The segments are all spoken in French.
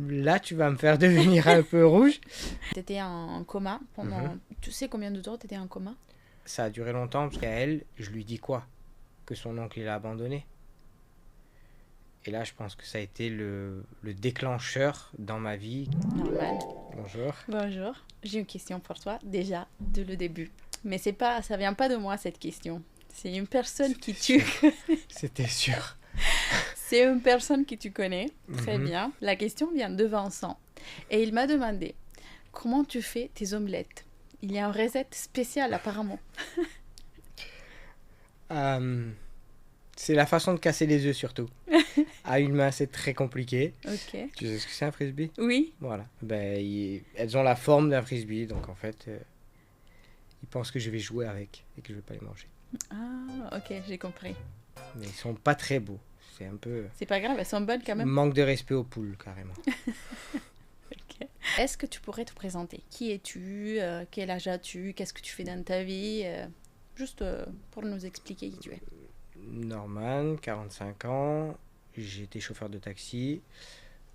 Là, tu vas me faire devenir un peu rouge. T'étais en coma pendant... Mhm. Tu sais combien de temps t'étais en coma? Ça a duré longtemps parce qu'à elle, je lui dis quoi? Que son oncle il a abandonné. Et là, je pense que ça a été le déclencheur dans ma vie. Normal. Bonjour. Bonjour. J'ai une question pour toi, déjà, de le début. Mais c'est pas, ça vient pas de moi, cette question. C'est une personne qui C'était tu... sûr. C'était sûr. C'est une personne que tu connais très Mhm. bien. La question vient de Vincent. Et il m'a demandé, comment tu fais tes omelettes? Il y a un recette spécial apparemment. Euh, c'est la façon de casser les œufs surtout. À une main, c'est très compliqué. Ok. Tu sais ce que c'est un frisbee? Oui. Voilà. Ben, elles ont la forme d'un frisbee, donc en fait, ils pensent que je vais jouer avec et que je vais pas les manger. Ah, ok, j'ai compris. Mais ils sont pas très beaux. C'est un peu C'est pas grave, elles sont bonnes quand même. manque de respect aux poules, carrément. Ok. Est-ce que tu pourrais te présenter? Qui es-tu? Quel âge as-tu? Qu'est-ce que tu fais dans ta vie? Juste pour nous expliquer qui tu es. Norman, 45 ans. J'étais chauffeur de taxi.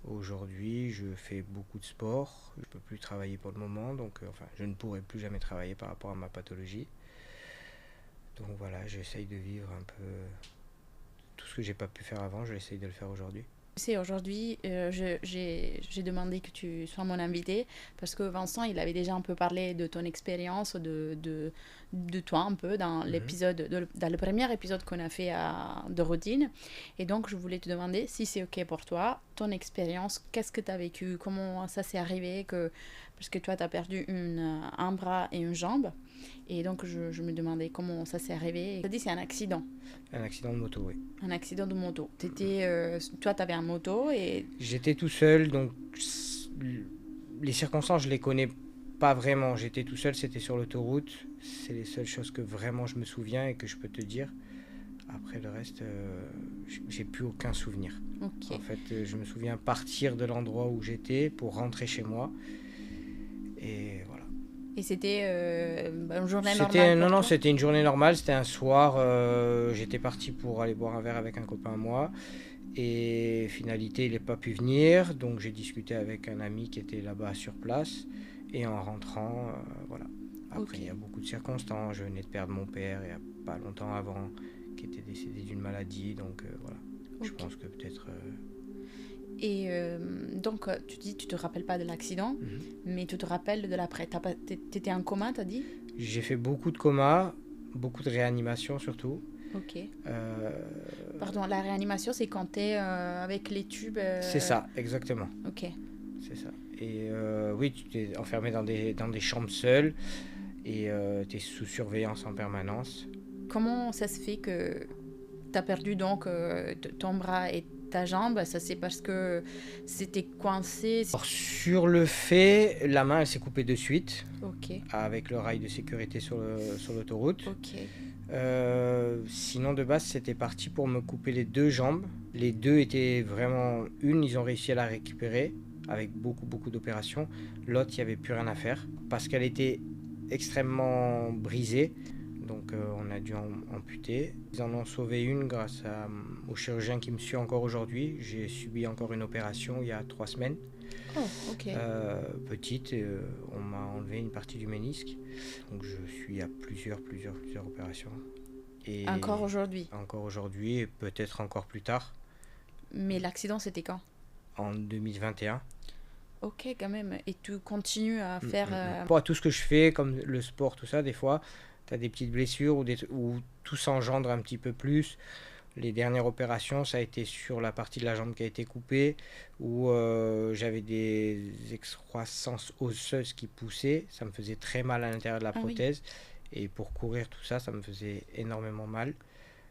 Aujourd'hui, je fais beaucoup de sport. Je peux plus travailler pour le moment, donc enfin, je ne pourrai plus jamais travailler par rapport à ma pathologie. Donc voilà, j'essaye de vivre un peu tout ce que j'ai pas pu faire avant. J'essaye de le faire aujourd'hui. Tu sais, aujourd'hui, j'ai demandé que tu sois mon invité parce que Vincent, il avait déjà un peu parlé de ton expérience, de toi un peu dans Mhm. dans le premier épisode qu'on a fait de routine. Et donc, je voulais te demander si c'est OK pour toi, ton expérience, qu'est-ce que tu as vécu, comment ça s'est arrivé, parce que toi, tu as perdu un bras et une jambe. Et donc, je me demandais comment ça s'est arrivé. Tu as dit c'est un accident. Un accident de moto, oui. Un accident de moto. Toi, tu avais un moto et... J'étais tout seul, donc les circonstances, je les connais pas vraiment. J'étais tout seul, c'était sur l'autoroute. C'est les seules choses que vraiment je me souviens et que je peux te dire. Après le reste, j'ai plus aucun souvenir. En Ok. fait, je me souviens partir de l'endroit où j'étais pour rentrer chez moi. Et voilà. Et c'était une journée normale C'était non pour non, toi? c'était une journée normale. C'était un soir. J'étais parti pour aller boire un verre avec un copain à moi. Et finalité, il n'est pas pu venir. Donc j'ai discuté avec un ami qui était là-bas sur place. Et en rentrant, voilà. Après, Ok. il y a beaucoup de circonstances. Je venais de perdre mon père il n'y a pas longtemps avant, qui était décédé d'une maladie. Donc voilà. Je Ok. pense que peut-être. Et donc, tu dis, tu te rappelles pas de l'accident, Mhm. mais tu te rappelles de l'après. T'étais en coma, t'as dit? J'ai fait beaucoup de comas, beaucoup de réanimation surtout. Ok. Euh, Pardon, la réanimation, c'est quand t'es avec les tubes. c'est ça, exactement. Ok. C'est ça. Et oui, tu t'es enfermé dans des chambres seules et tu es sous surveillance en permanence. Comment ça se fait que t'as perdu donc ton bras et ta jambe? Ça, c'est parce que c'était coincé. Alors, sur le fait, la main elle s'est coupée de suite Ok. avec le rail de sécurité sur l'autoroute. Ok. Sinon, de base, c'était parti pour me couper les deux jambes. Les deux étaient vraiment... Une, ils ont réussi à la récupérer avec beaucoup, beaucoup d'opérations. L'autre, il n'y avait plus rien à faire parce qu'elle était extrêmement brisée. Donc, on a dû amputer. Ils en ont sauvé une grâce au chirurgien qui me suit encore aujourd'hui. J'ai subi encore une opération il y a 3 semaines. Oh, ok. Petite, on m'a enlevé une partie du ménisque. Donc, je suis à plusieurs opérations. Encore Et aujourd'hui. encore aujourd'hui, et peut-être encore plus tard, Mais l'accident, c'était quand? en 2021. Ok, quand même. Et tu continues à faire... Pour tout ce que je fais, comme le sport, tout ça, des fois, tu as des petites blessures où tout s'engendre un petit peu plus. Les dernières opérations, ça a été sur la partie de la jambe qui a été coupée, où j'avais des excroissances osseuses qui poussaient. Ça me faisait très mal à l'intérieur de la Ah oui. prothèse. Et pour courir, tout ça, ça me faisait énormément mal.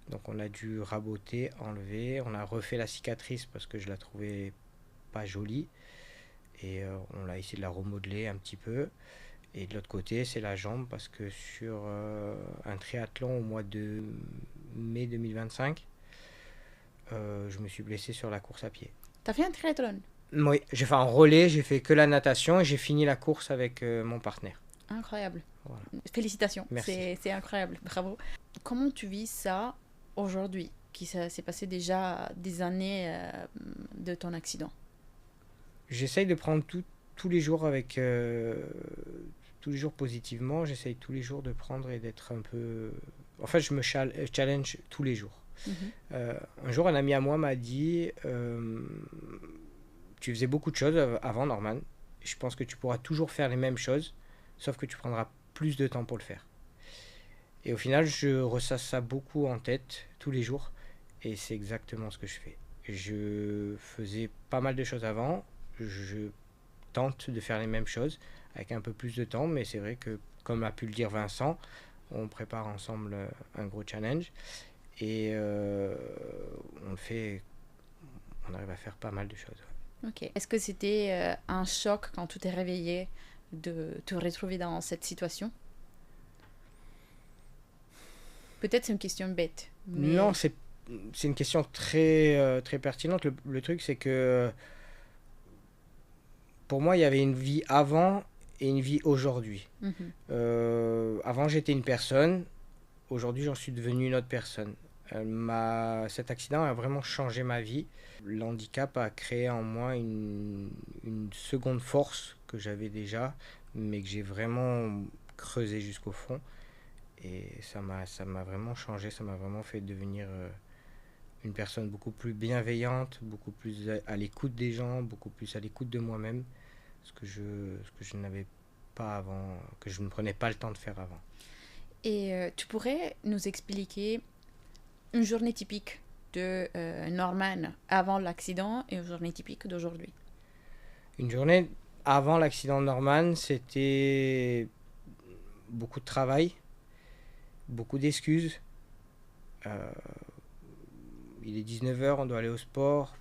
Donc on a dû raboter, enlever. On a refait la cicatrice parce que je la trouvais pas jolie. Et on a essayé de la remodeler un petit peu. Et de l'autre côté, c'est la jambe parce que sur un triathlon au mois de mai 2025, je me suis blessé sur la course à pied. T'as fait un triathlon? Oui, j'ai fait un relais, j'ai fait que la natation et j'ai fini la course avec mon partenaire. Incroyable. Voilà. Félicitations. Merci. C'est incroyable. Bravo. Comment tu vis ça aujourd'hui, qui ça s'est passé déjà des années de ton accident? J'essaye de prendre tous les jours avec... tous les jours positivement. J'essaye tous les jours de prendre et d'être un peu... En fait, je me challenge tous les jours. Un jour, un ami à moi m'a dit tu faisais beaucoup de choses avant, Norman. Je pense que tu pourras toujours faire les mêmes choses, sauf que tu prendras plus de temps pour le faire. Et au final, je ressasse ça beaucoup en tête tous les jours. Et c'est exactement ce que je fais. Je faisais pas mal de choses avant. Je tente de faire les mêmes choses avec un peu plus de temps. Mais c'est vrai que, comme a pu le dire Vincent, on prépare ensemble un gros challenge. Et on le fait, on arrive à faire pas mal de choses. Ok. Est-ce que c'était un choc quand tu t'es réveillé de te retrouver dans cette situation? Peut-être c'est une question bête. Mais... Non, c'est une question très, très pertinente. Le truc, c'est que pour moi, il y avait une vie avant et une vie aujourd'hui. Avant, j'étais une personne. Aujourd'hui, j'en suis devenu une autre personne. Cet accident a vraiment changé ma vie. L'handicap a créé en moi une seconde force que j'avais déjà, mais que j'ai vraiment creusé jusqu'au fond. Et ça m'a vraiment changé, ça m'a vraiment fait devenir une personne beaucoup plus bienveillante, beaucoup plus à l'écoute des gens, beaucoup plus à l'écoute de moi-même, ce que je n'avais pas avant, que je ne prenais pas le temps de faire avant. Et tu pourrais nous expliquer une journée typique de Norman avant l'accident et une journée typique d'aujourd'hui? Une journée avant l'accident de Norman, c'était beaucoup de travail, beaucoup d'excuses. Il est 19h, on doit aller au sport,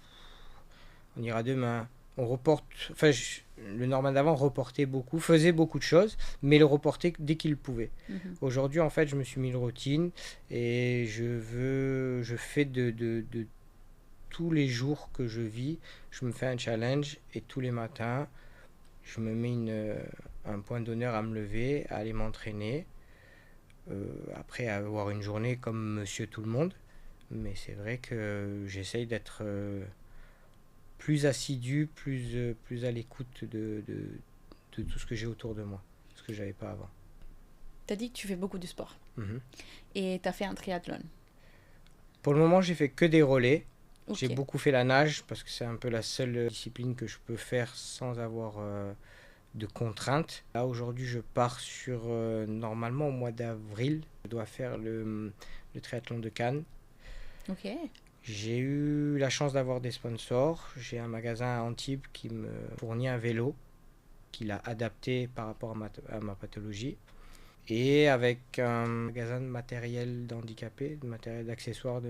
on ira demain. On reporte, le Norman d'avant reportait beaucoup, faisait beaucoup de choses, mais le reportait dès qu'il pouvait. Aujourd'hui, en fait, je me suis mis une routine et je fais de tous les jours que je vis, je me fais un challenge et tous les matins, je me mets un point d'honneur à me lever, à aller m'entraîner. Après, avoir une journée comme monsieur tout le monde, mais c'est vrai que j'essaye d'être plus assidu, plus à l'écoute de tout ce que j'ai autour de moi, ce que j'avais pas avant. Tu as dit que tu fais beaucoup de sport. Et tu as fait un triathlon. Pour le moment, j'ai fait que des relais. Okay. J'ai beaucoup fait la nage parce que c'est un peu la seule discipline que je peux faire sans avoir de contraintes. Là, aujourd'hui, je pars sur, normalement, au mois d'avril, je dois faire le triathlon de Cannes. Ok. J'ai eu la chance d'avoir des sponsors. J'ai un magasin à Antibes qui me fournit un vélo qu'il a adapté par rapport à ma pathologie. Et avec un magasin de matériel d'handicapés, de matériel d'accessoires, je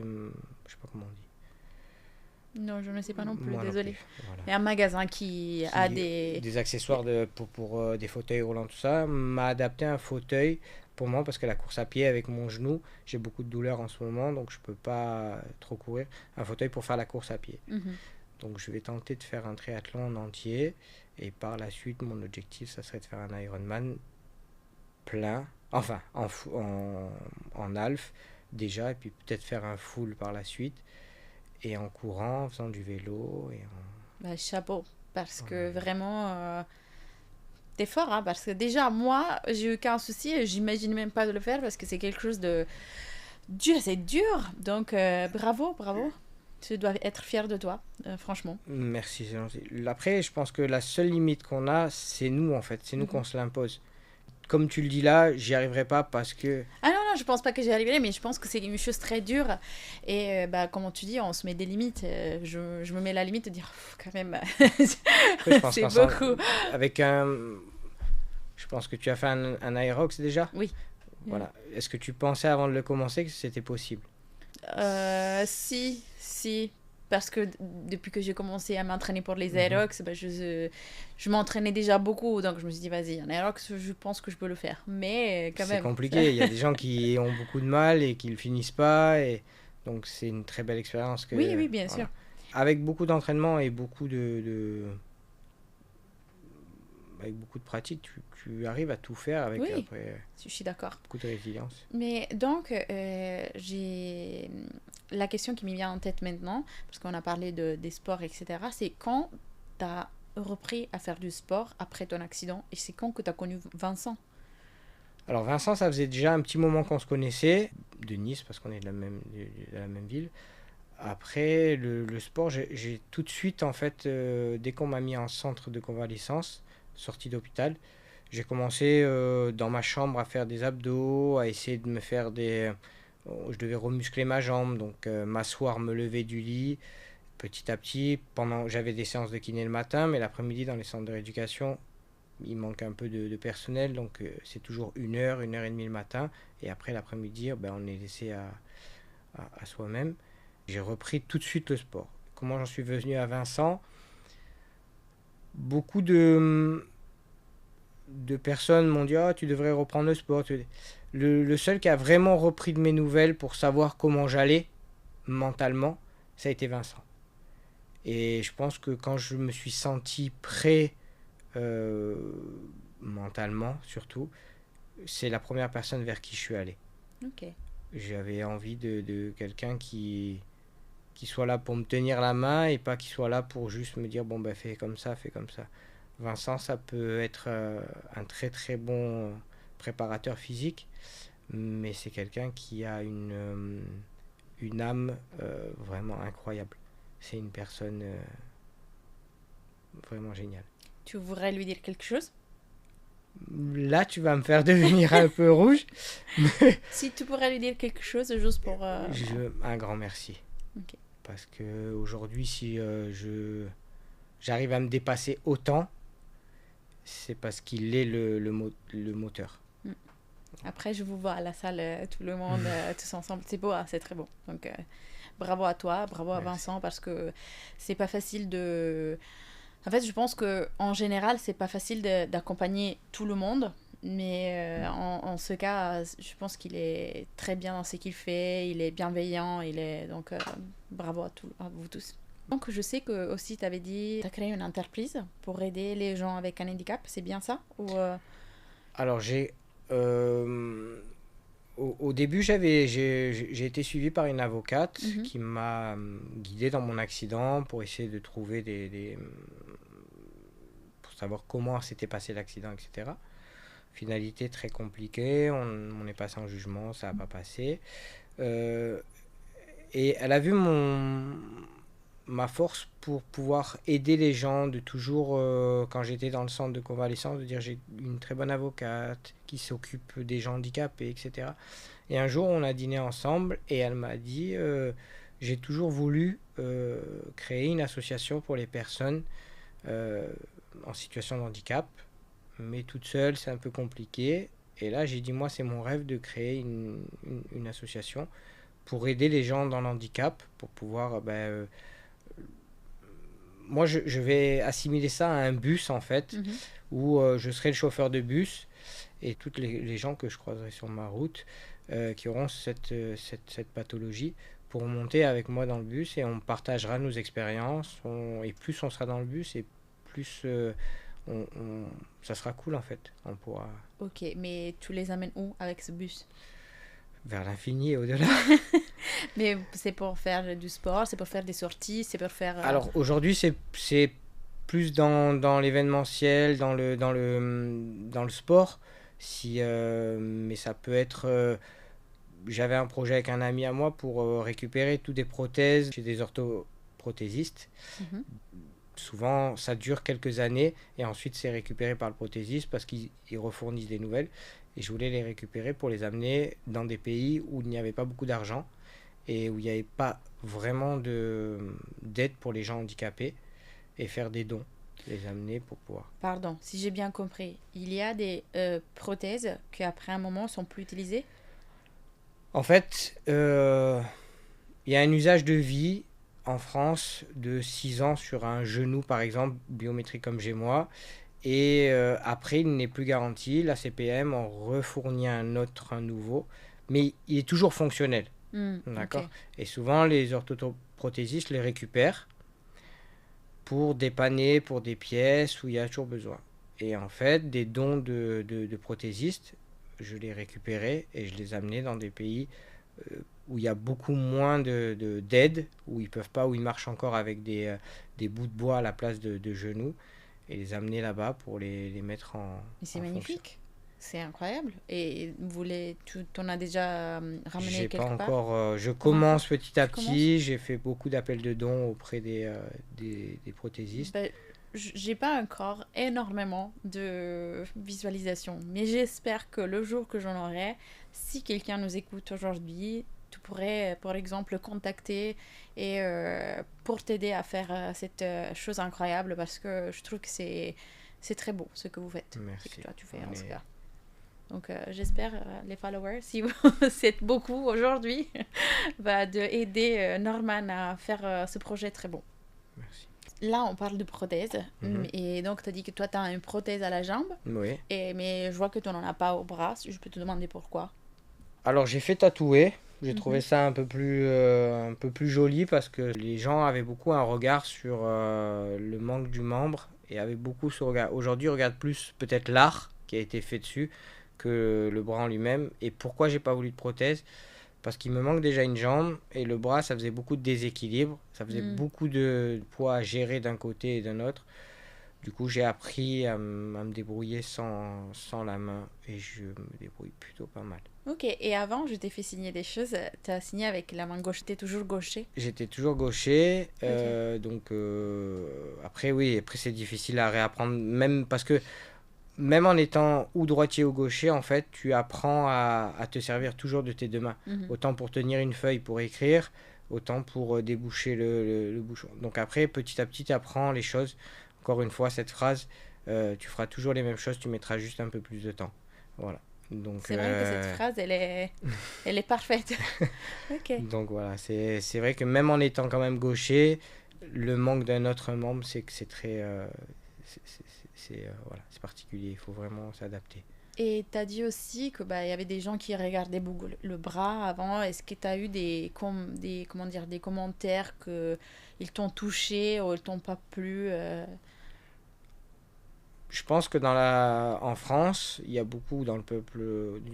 sais pas comment on dit. Non, je ne sais pas non plus, Moi désolé. Non plus, voilà. Il y a un magasin qui a des accessoires pour des fauteuils roulants, tout ça, m'a adapté un fauteuil pour moi parce que la course à pied avec mon genou, j'ai beaucoup de douleurs en ce moment, donc je peux pas trop courir. Un fauteuil pour faire la course à pied. Donc je vais tenter de faire un triathlon en entier et par la suite, mon objectif, ça serait de faire un Ironman plein, enfin en half déjà, et puis peut-être faire un full par la suite. Et en courant, en faisant du vélo. Chapeau, parce que vraiment, t'es fort, hein, parce que déjà, moi, j'ai eu aucun souci, j'imagine même pas de le faire, parce que c'est quelque chose de dur, c'est dur. Donc, bravo. Je dois être fier de toi, franchement. Merci, c'est gentil. Après, je pense que la seule limite qu'on a, c'est nous, en fait. C'est nous qu'on se l'impose. Comme tu le dis là, j'y arriverai pas parce que... Ah non, je pense pas que j'y arriverai, mais je pense que c'est une chose très dure. Et comme tu dis, on se met des limites. Je me mets la limite de dire, quand même, Après, je pense c'est beaucoup. Je pense que tu as fait un Aerox déjà. Oui. Voilà. Est-ce que tu pensais avant de le commencer que c'était possible? Si. Parce que depuis que j'ai commencé à m'entraîner pour les Aerox, je m'entraînais déjà beaucoup. Donc je me suis dit, vas-y, un Aerox, je pense que je peux le faire. Mais quand même. C'est compliqué. Il y a des gens qui ont beaucoup de mal et qui ne le finissent pas. Et donc c'est une très belle expérience. Oui, bien sûr. Avec beaucoup d'entraînement et beaucoup avec beaucoup de pratique, tu arrives à tout faire avec après, je suis d'accord. Beaucoup de résilience. Mais donc, j'ai la question qui me vient en tête maintenant, parce qu'on a parlé des sports, etc., c'est quand tu as repris à faire du sport après ton accident et c'est quand que tu as connu Vincent? Alors Vincent, ça faisait déjà un petit moment qu'on se connaissait, de Nice, parce qu'on est de la même ville. Après, le sport, j'ai tout de suite, en fait, dès qu'on m'a mis en centre de convalescence, sortie d'hôpital, j'ai commencé dans ma chambre à faire des abdos, à essayer de me faire des... Je devais remuscler ma jambe, donc m'asseoir, me lever du lit. Petit à petit, j'avais des séances de kiné le matin, mais l'après-midi, dans les centres de rééducation, il manque un peu de personnel, donc c'est toujours 1 heure et demie le matin. Et après, l'après-midi, ben, on est laissé à soi-même. J'ai repris tout de suite le sport. Comment j'en suis venu à Vincent? Beaucoup de personnes m'ont dit oh, tu devrais reprendre le sport. Le seul qui a vraiment repris de mes nouvelles pour savoir comment j'allais mentalement, ça a été Vincent. Et je pense que quand je me suis senti prêt, euh, mentalement surtout, c'est la première personne vers qui je suis allé. Ok. J'avais envie de quelqu'un qui soit là pour me tenir la main et pas qui soit là pour juste me dire bon ben fais comme ça, fais comme ça. Vincent, ça peut être un très très bon préparateur physique, mais c'est quelqu'un qui a une âme vraiment incroyable. C'est une personne vraiment géniale. Tu voudrais lui dire quelque chose? Là, tu vas me faire devenir un peu rouge. Si tu pourrais lui dire quelque chose juste pour... Un grand merci. Ok. Parce que aujourd'hui, si j'arrive à me dépasser autant, c'est parce qu'il est le moteur. Après, je vous vois à la salle, tout le monde, tous ensemble. C'est beau, hein, c'est très beau. Donc, bravo à toi, bravo à Merci. Vincent, parce que c'est pas facile de... En fait, je pense que en général, c'est pas facile d'accompagner tout le monde. Mais en ce cas, je pense qu'il est très bien dans ce qu'il fait, il est bienveillant, il est... Donc, bravo à vous tous. Donc, je sais que aussi, tu avais dit, tu as créé une entreprise pour aider les gens avec un handicap, c'est bien ça? Ou, Alors, au début, j'ai été suivi par une avocate Mhm. qui m'a guidé dans mon accident pour essayer de trouver pour savoir comment s'était passé l'accident, etc. Finalité très compliquée, on est passé en jugement, ça n'a pas passé. Euh, et elle a vu ma force pour pouvoir aider les gens, de toujours, quand j'étais dans le centre de convalescence, de dire j'ai une très bonne avocate qui s'occupe des gens handicapés, etc. Et un jour, on a dîné ensemble et elle m'a dit j'ai toujours voulu créer une association pour les personnes euh, en situation de handicap, mais toute seule, c'est un peu compliqué. Et là, j'ai dit moi, c'est mon rêve de créer une association pour aider les gens dans le handicap, pour pouvoir moi, je vais assimiler ça à un bus, en fait, Mhm. où je serai le chauffeur de bus et toutes les gens que je croiserai sur ma route qui auront cette pathologie pour monter avec moi dans le bus et on partagera nos expériences. Et plus on sera dans le bus et plus ça sera cool, en fait. On pourra Ok, mais tu les amènes où avec ce bus? vers l'infini et au-delà. Mais c'est pour faire du sport, c'est pour faire des sorties, c'est pour faire... Alors aujourd'hui, c'est plus dans l'événementiel, dans le sport. Mais ça peut être. J'avais un projet avec un ami à moi pour récupérer toutes des prothèses chez des orthoprothésistes. Mhm. Souvent, ça dure quelques années et ensuite c'est récupéré par le prothésiste parce qu'ils refournissent des nouvelles. Et je voulais les récupérer pour les amener dans des pays où il n'y avait pas beaucoup d'argent et où il n'y avait pas vraiment d'aide pour les gens handicapés et faire des dons, les amener pour pouvoir. Pardon, si j'ai bien compris, il y a des prothèses qui après un moment sont plus utilisées? En fait, il y a un usage de vie en France de 6 ans sur un genou, par exemple, biométrique comme j'ai moi. Et après, il n'est plus garanti. La CPM en refournit un nouveau. Mais il est toujours fonctionnel. Ok. D'accord. Et souvent, les orthoprothésistes les récupèrent pour dépanner pour des pièces où il y a toujours besoin. Et en fait, des dons de prothésistes, je les récupérais et je les amenais dans des pays où il y a beaucoup moins d'aide, où ils peuvent pas, où ils marchent encore avec des bouts de bois à la place de genoux. et les amener là-bas pour les mettre Mais c'est en fonction. magnifique. C'est incroyable. Et tu t'en as déjà ramené J'ai pas quelque part? encore, je Pas encore. commence petit à Tu commences? petit, j'ai fait beaucoup d'appels de dons auprès des prothésistes. Ben, j'ai pas encore énormément de visualisation, mais j'espère que le jour que j'en aurai, si quelqu'un nous écoute aujourd'hui, tu pourrais, par exemple, le contacter et pour t'aider à faire cette chose incroyable parce que je trouve que c'est très beau ce que vous faites, ce que Merci. toi tu fais On en ce est... cas. Donc j'espère les followers, si vous êtes beaucoup aujourd'hui, bah, de aider Norman à faire ce projet très bon. Merci. Là, on parle de prothèse. Mhm. Et donc, tu as dit que toi, tu as une prothèse à la jambe. Oui. Mais je vois que tu n'en as pas au bras. Si je peux te demander pourquoi. Alors j'ai fait tatouer. J'ai trouvé Mhm. ça un peu plus joli parce que les gens avaient beaucoup un regard sur le manque du membre et avaient beaucoup ce regard. Aujourd'hui, ils regardent plus peut-être l'art qui a été fait dessus que le bras en lui-même. Et pourquoi j'ai pas voulu de prothèse? Parce qu'il me manque déjà une jambe et le bras, ça faisait beaucoup de déséquilibre. Ça faisait Mm. beaucoup de poids à gérer d'un côté et d'un autre. Du coup, j'ai appris à me débrouiller sans la main et je me débrouille plutôt pas mal. Ok, et avant, je t'ai fait signer des choses. Tu as signé avec la main gauche. Tu es toujours gaucher. J'étais toujours gaucher, Ok. donc après oui, après c'est difficile à réapprendre, même parce que même en étant ou droitier ou gaucher, en fait, tu apprends à te servir toujours de tes deux mains, Mhm. autant pour tenir une feuille pour écrire, autant pour déboucher le bouchon. Donc après, petit à petit, tu apprends les choses. Encore une fois, cette phrase, tu feras toujours les mêmes choses, tu mettras juste un peu plus de temps. Voilà. Donc, C'est vrai que cette phrase, elle est parfaite. Ok. donc voilà, c'est vrai que même en étant quand même gaucher, le manque d'un autre membre, c'est que c'est très... voilà, c'est particulier, il faut vraiment s'adapter. Et tu as dit aussi que bah, y avait des gens qui regardaient beaucoup le bras avant. Est-ce que tu as eu comment dire, des commentaires que ils t'ont touché ou ils t'ont pas plu Je pense que en France, il y a beaucoup, dans le peuple,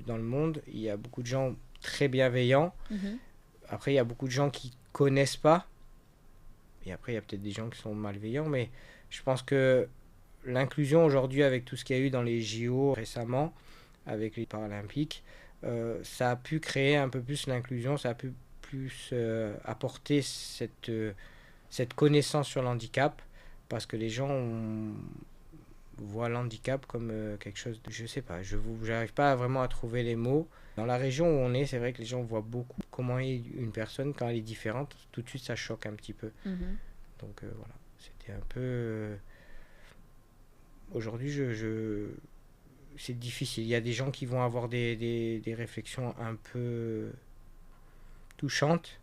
dans le monde, il y a beaucoup de gens très bienveillants. Mhm. Après, il y a beaucoup de gens qui connaissent pas. Et après, il y a peut-être des gens qui sont malveillants. Mais je pense que l'inclusion aujourd'hui, avec tout ce qu'il y a eu dans les JO récemment, avec les Paralympiques, ça a pu créer un peu plus l'inclusion, ça a pu plus apporter cette connaissance sur l'handicap, parce que les gens voient l'handicap comme quelque chose de, je sais pas, j'arrive pas vraiment à trouver les mots. Dans la région où on est, c'est vrai que les gens voient beaucoup comment est une personne quand elle est différente, tout de suite ça choque un petit peu. Mhm. Donc voilà, c'était un peu... aujourd'hui, c'est difficile. Il y a des gens qui vont avoir des réflexions un peu touchantes,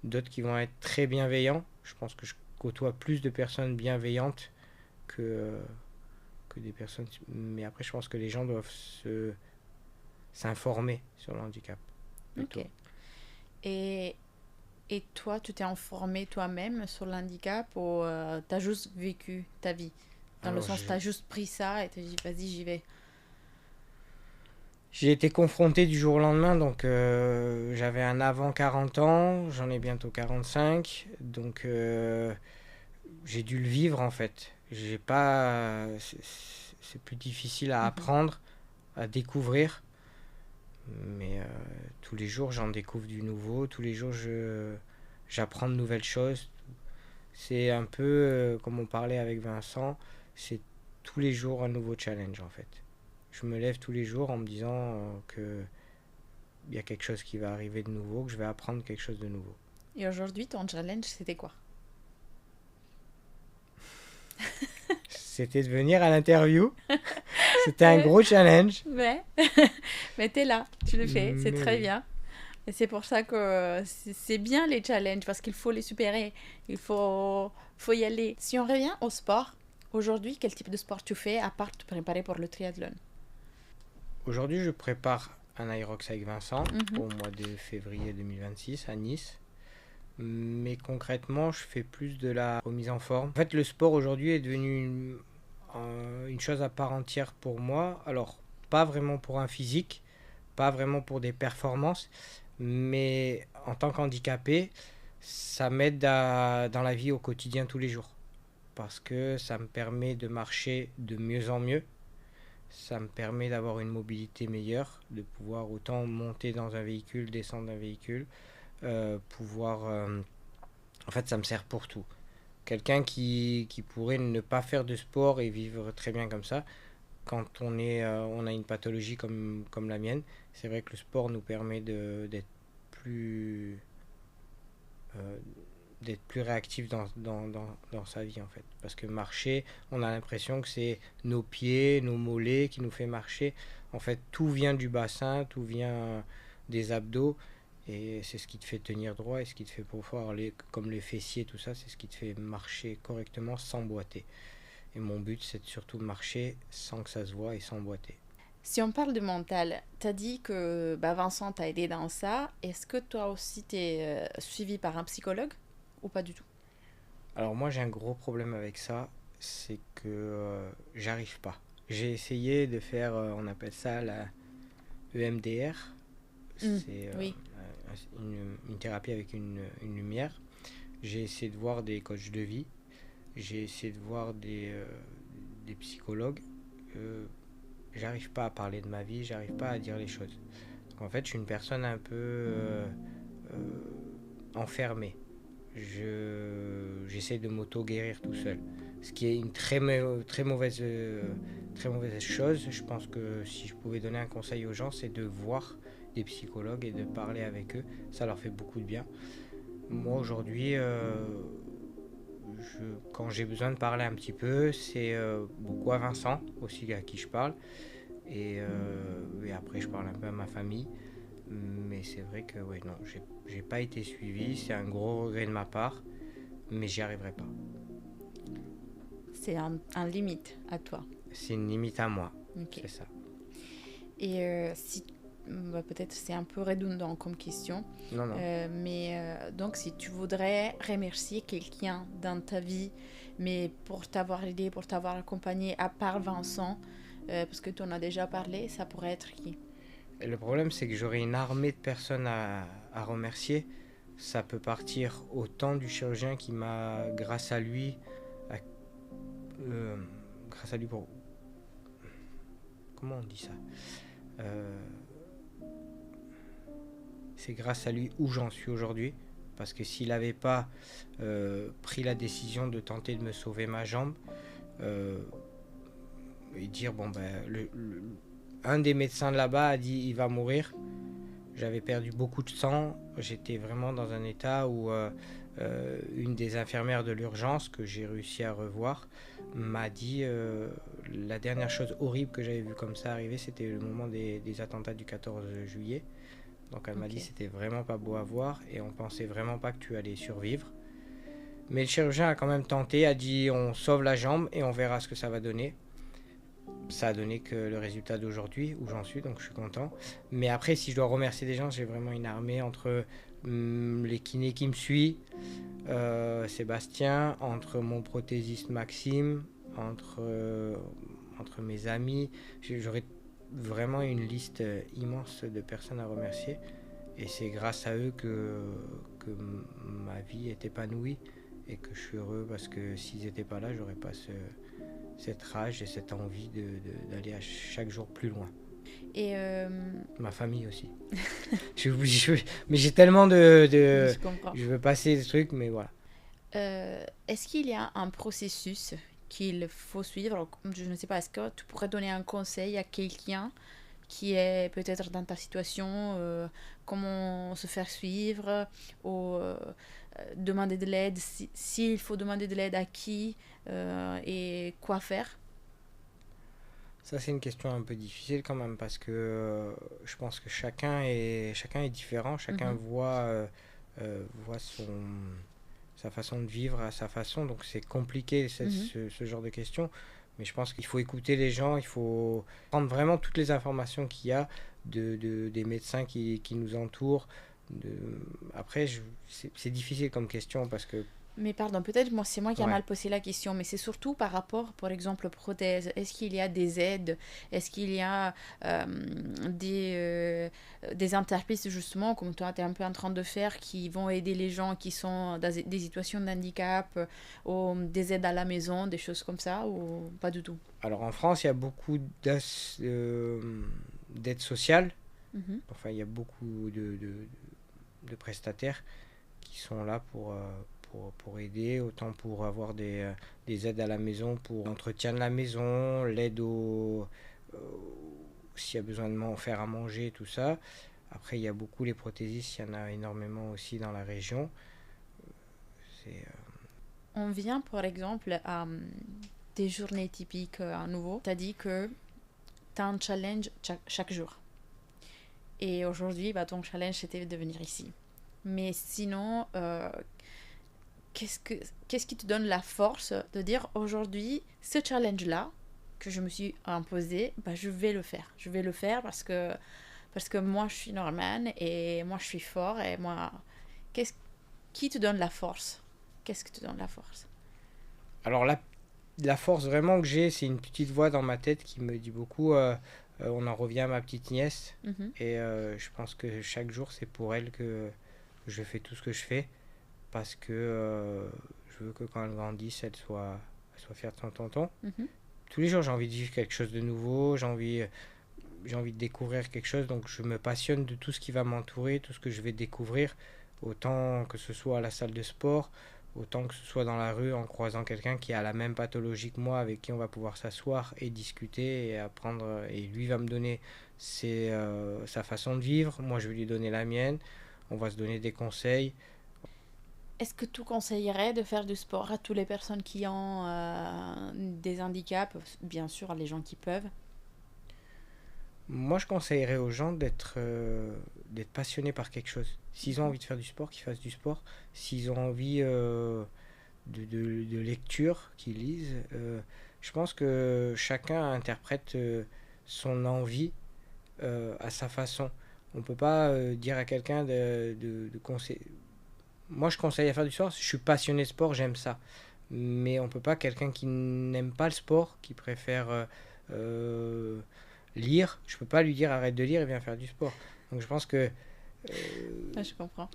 d'autres qui vont être très bienveillants. Je pense que je côtoie plus de personnes bienveillantes que, que des personnes... Mais après, je pense que les gens doivent s'informer sur le handicap, plutôt. Ok. Et, et toi, tu t'es informé toi-même sur le handicap ou t'as juste vécu ta vie? Dans le Alors, sens, t'as juste pris ça et t'as dit, vas-y, j'y vais. j'ai été confronté du jour au lendemain, donc j'avais un avant 40 ans, j'en ai bientôt 45, donc j'ai dû le vivre en fait. J'ai pas, c'est plus difficile à Mhm. apprendre, à découvrir, mais tous les jours j'en découvre du nouveau, tous les jours j'apprends de nouvelles choses. C'est un peu comme on parlait avec Vincent, c'est tous les jours un nouveau challenge en fait. Je me lève tous les jours en me disant que il y a quelque chose qui va arriver de nouveau, que je vais apprendre quelque chose de nouveau. Et aujourd'hui, ton challenge, c'était quoi? C'était de venir à l'interview. C'était un Euh, gros challenge. mais mais t'es là, tu le fais, c'est Mais très oui. bien. Et c'est pour ça que c'est bien les challenges, parce qu'il faut les supérer, faut y aller. Si on revient au sport, aujourd'hui, quel type de sport tu fais à part te préparer pour le triathlon? Aujourd'hui, je prépare un Irox avec Vincent Mhm. au mois de février 2026 à Nice. Mais concrètement, je fais plus de la remise en forme. En fait, le sport aujourd'hui est devenu une chose à part entière pour moi. Alors, pas vraiment pour un physique, pas vraiment pour des performances, mais en tant qu'handicapé, ça m'aide dans la vie au quotidien tous les jours. parce que ça me permet de marcher de mieux en mieux. Ça me permet d'avoir une mobilité meilleure, de pouvoir autant monter dans un véhicule, descendre d'un véhicule, pouvoir... en fait, ça me sert pour tout. Quelqu'un qui pourrait ne pas faire de sport et vivre très bien comme ça, quand on a une pathologie comme la mienne, c'est vrai que le sport nous permet d'être plus, euh, d'être plus réactif dans sa vie en fait. Parce que marcher, on a l'impression que c'est nos pieds, nos mollets qui nous fait marcher. En fait, tout vient du bassin, tout vient des abdos. Et c'est ce qui te fait tenir droit et ce qui te fait pouvoir, comme les fessiers, tout ça, c'est ce qui te fait marcher correctement sans boiter. Et mon but, c'est de surtout marcher sans que ça se voit et sans boiter. Si on parle de mental, tu as dit que Vincent t'a aidé dans ça. Est-ce que toi aussi tu es suivi par un psychologue ou pas du tout? Alors moi, j'ai un gros problème avec ça, c'est que j'arrive pas. J'ai essayé de faire, on appelle ça la EMDR, c'est Oui, une thérapie avec une lumière. J'ai essayé de voir des coachs de vie, j'ai essayé de voir des psychologues. Euh, J'arrive pas à parler de ma vie, j'arrive pas à dire les choses. Donc en fait, je suis une personne un peu enfermée. J'essaie de m'auto-guérir tout seul. Ce qui est une très mauvaise chose. Je pense que si je pouvais donner un conseil aux gens, c'est de voir des psychologues et de parler avec eux. Ça leur fait beaucoup de bien. Moi aujourd'hui, quand j'ai besoin de parler un petit peu, c'est beaucoup à Vincent aussi à qui je parle. Et après, je parle un peu à ma famille. Mais c'est vrai que ouais, non, j'ai pas été suivi. C'est un gros regret de ma part, mais j'y arriverai pas. c'est un limite à toi. C'est une limite à moi, Ok. c'est ça. Et si, peut-être c'est un peu redondant comme question, Non, non. mais donc si tu voudrais remercier quelqu'un dans ta vie, mais pour t'avoir aidé, pour t'avoir accompagné, à part Vincent, parce que tu en as déjà parlé, ça pourrait être qui? Et le problème, c'est que j'aurai une armée de personnes à remercier. Ça peut partir autant du chirurgien qui m'a, a- euh, grâce à lui pour... Comment on dit ça? Euh, c'est grâce à lui où j'en suis aujourd'hui. Parce que s'il n'avait pas pris la décision de tenter de me sauver ma jambe, euh, et dire, bon, ben, un des médecins de là-bas a dit il va mourir. J'avais perdu beaucoup de sang. J'étais vraiment dans un état où une des infirmières de l'urgence que j'ai réussi à revoir m'a dit la dernière chose horrible que j'avais vue comme ça arriver, c'était le moment des attentats du 14 juillet. Donc elle m'a dit Ok. c'était vraiment pas beau à voir et on pensait vraiment pas que tu allais survivre. Mais le chirurgien a quand même tenté, a dit on sauve la jambe et on verra ce que ça va donner. Ça a donné que le résultat d'aujourd'hui où j'en suis, donc je suis content. Mais après, si je dois remercier des gens, j'ai vraiment une armée entre les kinés qui me suivent, Sébastien, entre mon prothésiste Maxime, entre mes amis. J'aurais vraiment une liste immense de personnes à remercier. Et c'est grâce à eux que ma vie est épanouie et que je suis heureux parce que s'ils n'étaient pas là, j'aurais pas cette rage et cette envie d'aller à chaque jour plus loin. Et Ma famille aussi. Mais j'ai tellement je comprends. Je veux passer des trucs, mais voilà. Est-ce qu'il y a un processus qu'il faut suivre? Je ne sais pas, est-ce que tu pourrais donner un conseil à quelqu'un qui est peut-être dans ta situation, comment se faire suivre, ou demander de l'aide, s'il faut demander de l'aide à qui, et quoi faire? Ça, c'est une question un peu difficile quand même parce que je pense que chacun est différent, chacun Mhm, voit sa façon de vivre à sa façon, donc c'est compliqué mhm. ce genre de questions. Mais je pense qu'il faut écouter les gens, il faut prendre vraiment toutes les informations qu'il y a des médecins qui nous entourent. De... Après, c'est difficile comme question parce que Mais pardon, peut-être moi c'est moi qui ai Ouais. mal posé la question, mais c'est surtout par rapport, par exemple, aux prothèses. Est-ce qu'il y a des aides? Est-ce qu'il y a euh, des interpistes, justement, comme toi tu es un peu en train de faire, qui vont aider les gens qui sont dans des situations de handicap, ou des aides à la maison, des choses comme ça, ou pas du tout? Alors en France, il y a beaucoup d'aides sociales. Mhm. Enfin, il y a beaucoup de prestataires qui sont là pour aider, autant pour avoir des aides à la maison, pour l'entretien de la maison, l'aide s'il y a besoin de faire à manger, tout ça. Après, il y a beaucoup les prothésistes, il y en a énormément aussi dans la région. C'est, On vient, par exemple, à des journées typiques à nouveau. Tu as dit que tu as un challenge chaque jour. Et aujourd'hui, bah, ton challenge, c'était de venir ici. Mais sinon, qu'est-ce, que, qu'est-ce qui te donne la force de dire aujourd'hui, ce challenge-là que je me suis imposé, bah, je vais le faire. Je vais le faire parce que moi, je suis Norman et moi, je suis fort. Et moi, qu'est-ce qui te donne la force? Qu'est-ce qui te donne la force? Alors la force vraiment que j'ai, c'est une petite voix dans ma tête qui me dit beaucoup. On en revient à ma petite nièce. Mhm. Et je pense que chaque jour, c'est pour elle que je fais tout ce que je fais. Parce que je veux que quand elle grandisse, elle soit fière de son tonton. Mhm. Tous les jours, j'ai envie de vivre quelque chose de nouveau. J'ai envie de découvrir quelque chose. Donc je me passionne de tout ce qui va m'entourer, tout ce que je vais découvrir. Autant que ce soit à la salle de sport, autant que ce soit dans la rue en croisant quelqu'un qui a la même pathologie que moi, avec qui on va pouvoir s'asseoir et discuter et apprendre. Et lui va me donner sa façon de vivre, moi je vais lui donner la mienne. On va se donner des conseils. Est-ce que tu conseillerais de faire du sport à toutes les personnes qui ont des handicaps, bien sûr les gens qui peuvent? Moi je conseillerais aux gens d'être passionnés par quelque chose. S'ils ont Mhm. envie de faire du sport, qu'ils fassent du sport. S'ils ont envie de lecture, qu'ils lisent. Je pense que chacun interprète son envie à sa façon. On ne peut pas dire à quelqu'un de conseiller. Moi, je conseille à faire du sport. Je suis passionné de sport, j'aime ça. Mais on peut pas, quelqu'un qui n'aime pas le sport, qui préfère euh, lire, je peux pas lui dire arrête de lire et viens faire du sport. Donc je pense que Ah, je comprends.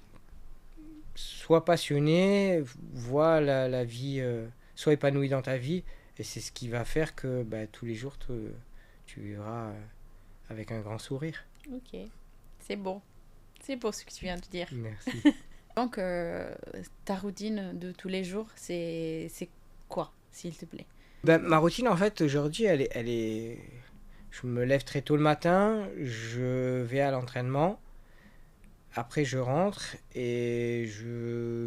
sois passionné, vois la vie, sois épanoui dans ta vie, et c'est ce qui va faire que bah, tous les jours tu vivras avec un grand sourire. Ok, c'est beau. C'est beau ce que tu viens de dire. Merci. Donc, ta routine de tous les jours, c'est quoi, s'il te plaît? Ben, ma routine en fait aujourd'hui je me lève très tôt le matin, je vais à l'entraînement, après je rentre et je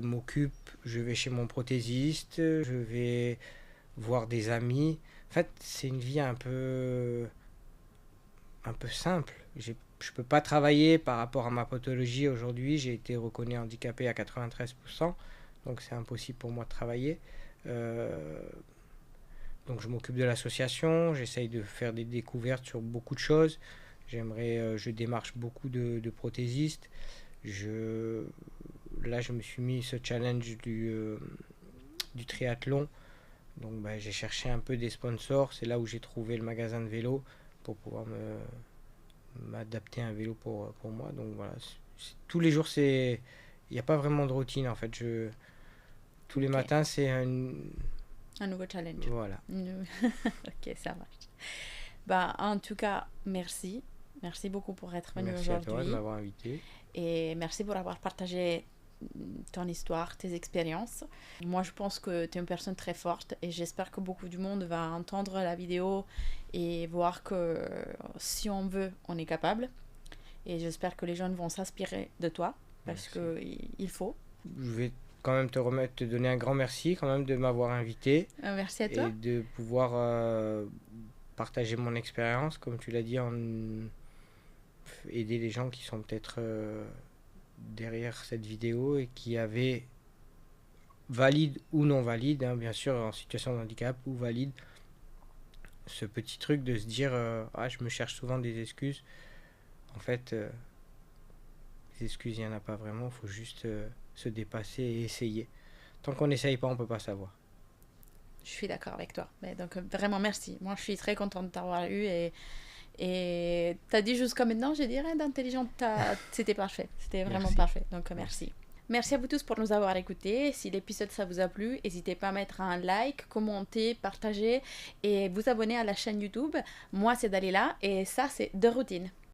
vais chez mon prothésiste, je vais voir des amis. En fait, c'est une vie un peu simple. Je peux pas travailler par rapport à ma pathologie aujourd'hui. J'ai été reconnu handicapé à 93%, donc c'est impossible pour moi de travailler. Euh, donc je m'occupe de l'association, j'essaye de faire des découvertes sur beaucoup de choses. Je démarche beaucoup de prothésistes. Je, Là, je me suis mis ce challenge du triathlon. Donc bah, j'ai cherché un peu des sponsors. C'est là où j'ai trouvé le magasin de vélo pour pouvoir m'adapter à un vélo pour moi. Donc voilà, tous les jours, il n'y a pas vraiment de routine en fait. Tous les Ok, matins, un nouveau challenge. voilà. Ok, ça marche. Bah, en tout cas, merci. Merci beaucoup pour être venu Merci à toi de aujourd'hui. m'avoir invité. Et merci pour avoir partagé ton histoire, tes expériences. Moi, je pense que tu es une personne très forte et j'espère que beaucoup du monde va entendre la vidéo et voir que si on veut, on est capable. Et j'espère que les jeunes vont s'inspirer de toi parce Merci. que il faut. Je vais quand même te donner un grand merci quand même de m'avoir invité Merci à et toi. de pouvoir partager mon expérience, comme tu l'as dit, aider les gens qui sont peut-être derrière cette vidéo et qui avaient, valide ou non valide, hein, bien sûr en situation de handicap ou valide, ce petit truc de se dire ah je me cherche souvent des excuses. En fait, des excuses il n'y en a pas vraiment, il faut juste se dépasser et essayer. Tant qu'on n'essaye pas, on peut pas savoir. Je suis d'accord avec toi. Mais donc, vraiment, merci. Moi, je suis très contente de t'avoir eu et t'as dit jusqu'à maintenant, je dirais, d'intelligent, c'était parfait. C'était vraiment Merci. parfait. Donc, Merci. merci. Merci à vous tous pour nous avoir écoutés. Si l'épisode ça vous a plu, n'hésitez pas à mettre un like, commenter, partager et vous abonner à la chaîne YouTube. Moi, c'est Dalila et ça, c'est De Routine.